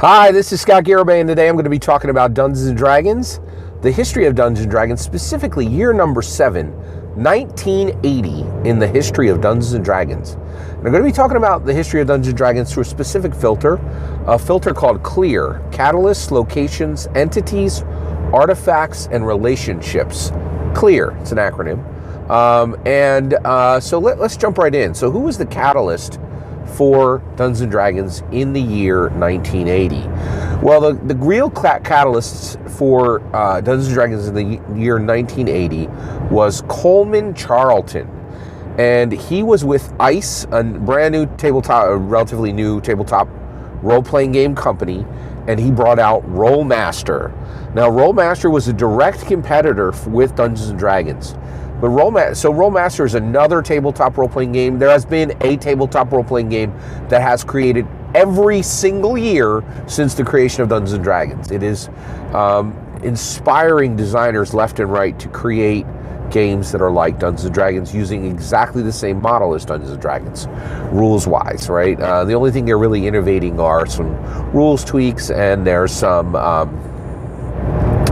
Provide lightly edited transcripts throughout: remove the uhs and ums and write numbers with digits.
Hi, this is Scott Garibay, and today I'm going to be talking about Dungeons & Dragons, the history of Dungeons & Dragons, specifically year number 7, 1980 in the history of Dungeons & Dragons. And I'm going to be talking about the history of Dungeons & Dragons through a specific filter, a filter called CLEAR, Catalysts, Locations, Entities, Artifacts, and Relationships. CLEAR, it's an acronym. So let's jump right in. So who was the catalyst for Dungeons & Dragons in the year 1980? Well, the real catalysts for Dungeons & Dragons in the year 1980 was Coleman Charlton. And he was with ICE, a brand new tabletop, a relatively new tabletop role-playing game company, and he brought out Rolemaster. Now, Rolemaster was a direct competitor with Dungeons & Dragons. But Rolemaster is another tabletop role-playing game. There has been a tabletop role-playing game that has created every single year since the creation of Dungeons & Dragons. It is inspiring designers left and right to create games that are like Dungeons & Dragons using exactly the same model as Dungeons & Dragons, rules-wise, right? The only thing they're really innovating are some rules tweaks, and there's some...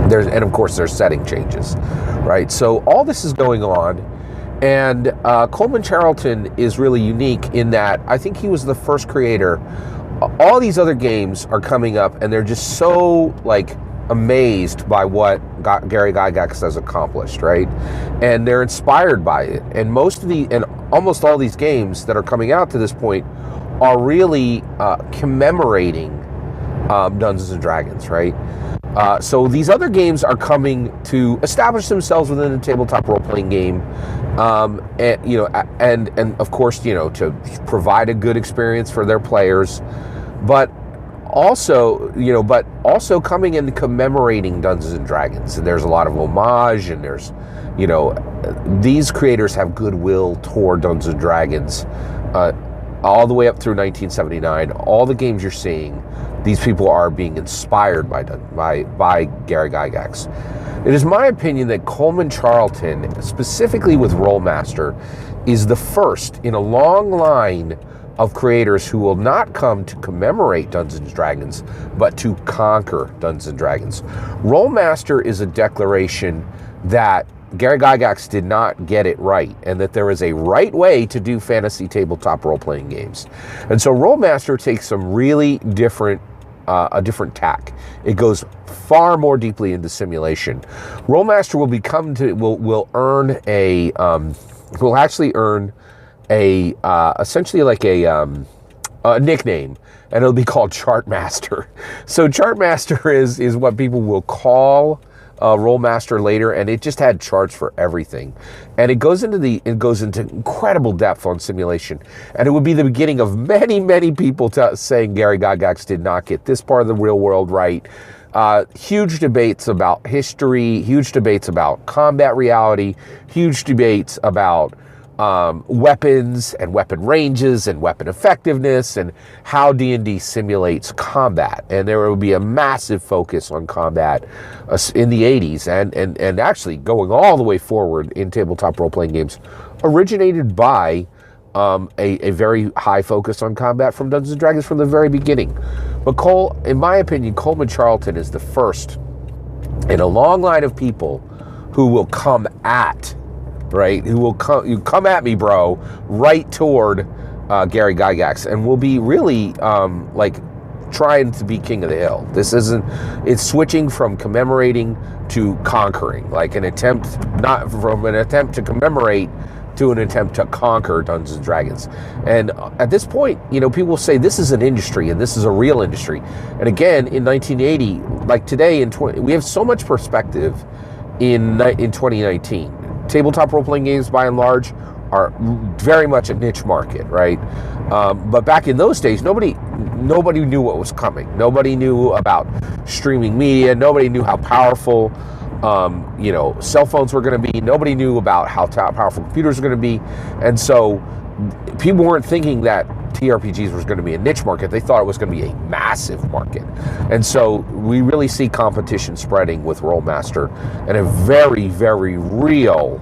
and of course there's setting changes, right? So all this is going on, and Coleman Charlton is really unique in that I think he was the first creator. All these other games are coming up, and they're just so amazed by what Gary Gygax has accomplished, right? And they're inspired by it. And almost all these games that are coming out to this point are really commemorating Dungeons and Dragons, right? So these other games are coming to establish themselves within the tabletop role-playing game, and of course, to provide a good experience for their players, but also coming in commemorating Dungeons and Dragons. And there's a lot of homage, and there's, these creators have goodwill toward Dungeons and Dragons, all the way up through 1979. All the games you're seeing, these people are being inspired by Gary Gygax. It is my opinion that Coleman Charlton, specifically with Rolemaster, is the first in a long line of creators who will not come to commemorate Dungeons & Dragons, but to conquer Dungeons & Dragons. Rolemaster is a declaration that Gary Gygax did not get it right, and that there is a right way to do fantasy tabletop role-playing games. And so Rolemaster takes some really different tack. It goes far more deeply into simulation. Rolemaster will actually earn essentially like a nickname, and it'll be called Chartmaster. So Chartmaster is what people will call Rolemaster later, and it just had charts for everything, and it goes into incredible depth on simulation. And it would be the beginning of many people saying Gary Gygax did not get this part of the real world right. Huge debates about history, huge debates about combat reality, huge debates about weapons and weapon ranges and weapon effectiveness and how D&D simulates combat. And there will be a massive focus on combat in the 80s and actually going all the way forward in tabletop role-playing games, originated by a very high focus on combat from Dungeons & Dragons from the very beginning. But in my opinion, Coleman Charlton is the first in a long line of people who will come at you come at me, bro, right toward Gary Gygax, and will be really trying to be king of the hill. It's switching from commemorating to conquering, not from an attempt to commemorate to an attempt to conquer Dungeons and Dragons. And at this point, people say this is an industry, and this is a real industry. And again, in 1980, like today, we have so much perspective in 2019. Tabletop role-playing games, by and large, are very much a niche market, right? But back in those days, nobody knew what was coming. Nobody knew about streaming media. Nobody knew how powerful, cell phones were going to be. Nobody knew about how powerful computers were going to be. And so people weren't thinking that TRPGs was going to be a niche market. They thought it was going to be a massive market. And so we really see competition spreading with Rolemaster, and a very, very real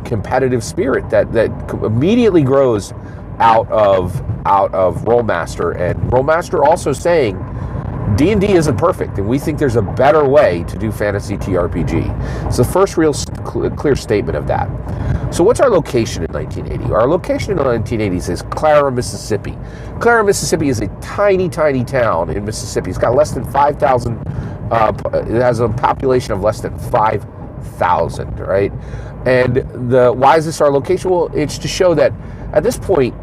competitive spirit that immediately grows out of Rolemaster. And Rolemaster also saying, D&D isn't perfect, and we think there's a better way to do fantasy TRPG. It's the first real clear statement of that. So what's our location in 1980? Our location in the 1980s is Clara, Mississippi. Clara, Mississippi is a tiny, tiny town in Mississippi. It's got less than 5,000, it has a population of less than 5,000, right? And why is this our location? Well, it's to show that at this point,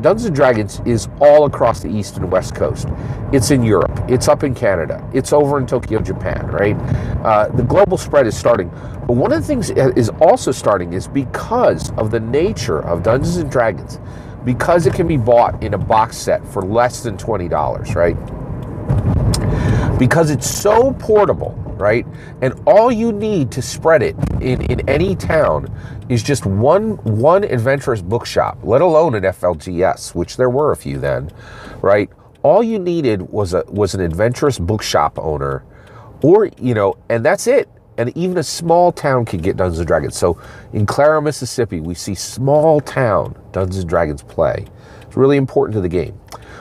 Dungeons & Dragons is all across the East and West Coast. It's in Europe. It's up in Canada. It's over in Tokyo, Japan, right? The global spread is starting. But one of the things that is also starting is because of the nature of Dungeons & Dragons, because it can be bought in a box set for less than $20, right? Because it's so portable, right? And all you need to spread it in any town is just one adventurous bookshop, let alone an FLGS, which there were a few then, right? All you needed was an adventurous bookshop owner, or, and that's it. And even a small town can get Dungeons & Dragons. So in Clara, Mississippi, we see small town Dungeons & Dragons play. It's really important to the game.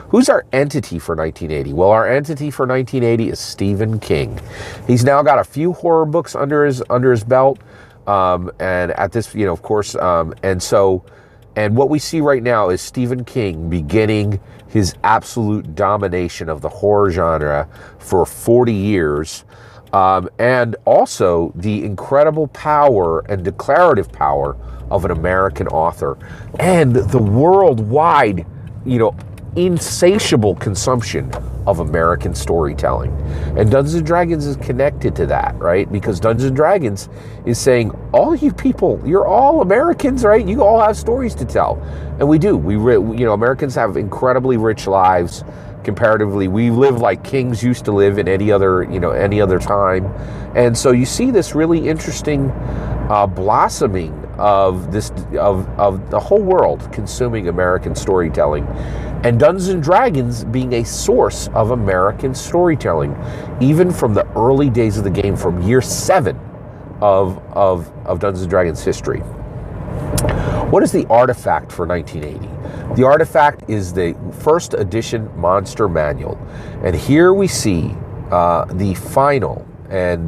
Who's our entity for 1980? Well, our entity for 1980 is Stephen King. He's now got a few horror books under his belt, and at this, of course, and what we see right now is Stephen King beginning his absolute domination of the horror genre for 40 years, and also the incredible power and declarative power of an American author, and the worldwide, insatiable consumption of American storytelling. And Dungeons & Dragons is connected to that, right? Because Dungeons & Dragons is saying, all you people, you're all Americans, right? You all have stories to tell. And we do. Americans have incredibly rich lives comparatively. We live like kings used to live in any other time. And so you see this really interesting blossoming of the whole world consuming American storytelling, and Dungeons & Dragons being a source of American storytelling, even from the early days of the game, from year 7 of Dungeons & Dragons history. What is the artifact for 1980? The artifact is the first edition Monster Manual, and here we see the final and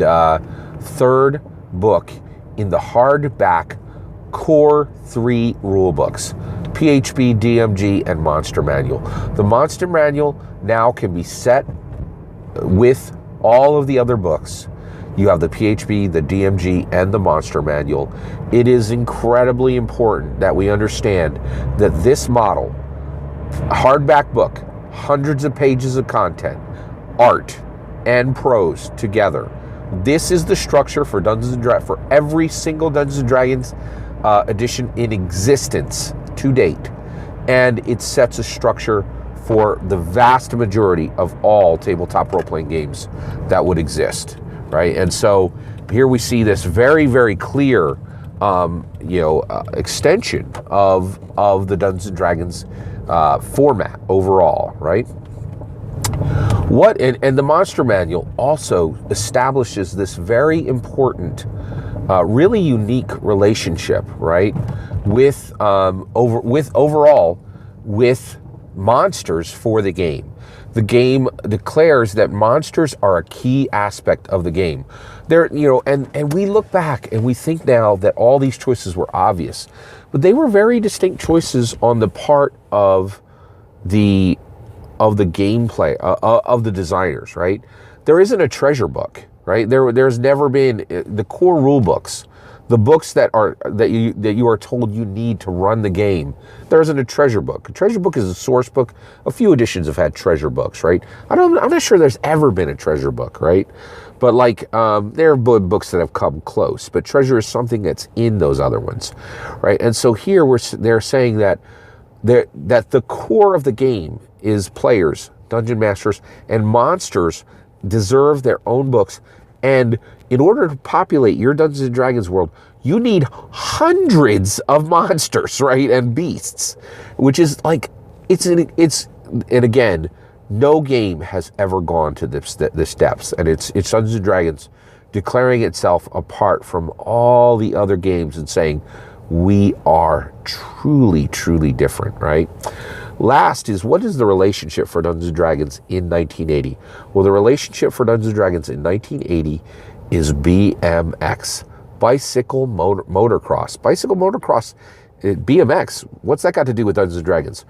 third book in the hardback core 3 rule books: PHB, DMG, and Monster Manual. The Monster Manual now can be set with all of the other books. You have the PHB, the DMG, and the Monster Manual. It is incredibly important that we understand that this model, hardback book, hundreds of pages of content, art, and prose together. This is the structure for Dungeons & Dragons, for every single Dungeons & Dragons edition in existence to date. And it sets a structure for the vast majority of all tabletop role-playing games that would exist, right? And so here we see this very, very clear, extension of the Dungeons & Dragons format overall, right? And the Monster Manual also establishes this very important, really unique relationship, right, with monsters for the game. The game declares that monsters are a key aspect of the game. And we look back and we think now that all these choices were obvious, but they were very distinct choices on the part of the gameplay of the designers, right? There isn't a treasure book, right? There's never been the core rule books, the books that you are told you need to run the game. There isn't a treasure book. A treasure book is a source book. A few editions have had treasure books, right? I'm not sure there's ever been a treasure book, right? But there are books that have come close. But treasure is something that's in those other ones, right? And so here they're saying that the core of the game is players, dungeon masters, and monsters deserve their own books. And in order to populate your Dungeons & Dragons world, you need hundreds of monsters, right, and beasts, which is and again, no game has ever gone to this depths, and it's Dungeons & Dragons declaring itself apart from all the other games and saying, we are truly, truly different, right? Last is, what is the relationship for Dungeons & Dragons in 1980? Well, the relationship for Dungeons & Dragons in 1980 is BMX, bicycle motocross. Bicycle motocross, BMX, what's that got to do with Dungeons & Dragons?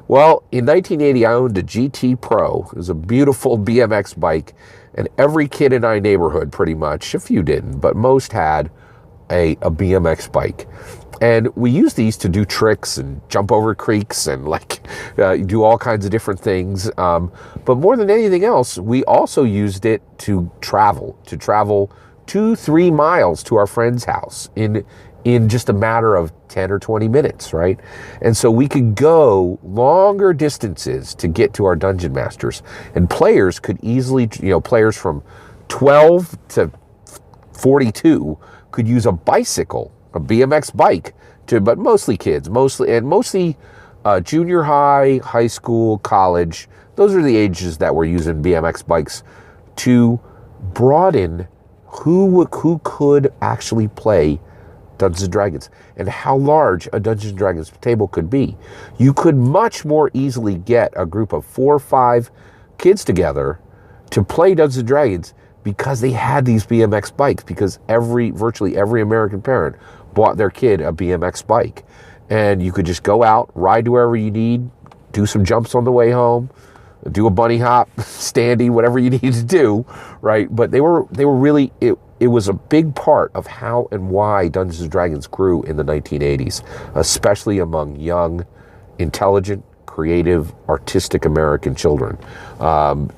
Well, in 1980, I owned a GT Pro. It was a beautiful BMX bike, and every kid in our neighborhood, pretty much, a few didn't, but most had a BMX bike. And we use these to do tricks and jump over creeks and do all kinds of different things. But more than anything else, we also used it to travel 2-3 miles to our friend's house in just a matter of 10 or 20 minutes, right? And so we could go longer distances to get to our dungeon masters. And players could easily, players from 12 to 42 could use a bicycle, a BMX bike, but mostly kids, mostly junior high, high school, college. Those are the ages that were using BMX bikes to broaden who could actually play Dungeons & Dragons and how large a Dungeons & Dragons table could be. You could much more easily get a group of 4 or 5 kids together to play Dungeons & Dragons because they had these BMX bikes, because virtually every American parent bought their kid a BMX bike. And you could just go out, ride to wherever you need, do some jumps on the way home, do a bunny hop, standy, whatever you need to do, right? But they were really, it was a big part of how and why Dungeons & Dragons grew in the 1980s, especially among young, intelligent, creative, artistic American children,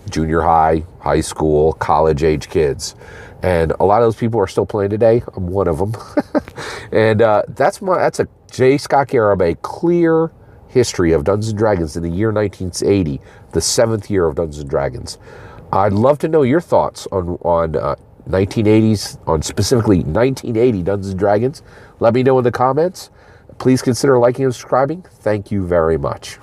junior high, high school, college-age kids. And a lot of those people are still playing today. I'm one of them. And that's a J. Scott Garibay clear history of Dungeons & Dragons in the year 1980, the 7th year of Dungeons & Dragons. I'd love to know your thoughts on 1980s, on specifically 1980 Dungeons & Dragons. Let me know in the comments. Please consider liking and subscribing. Thank you very much.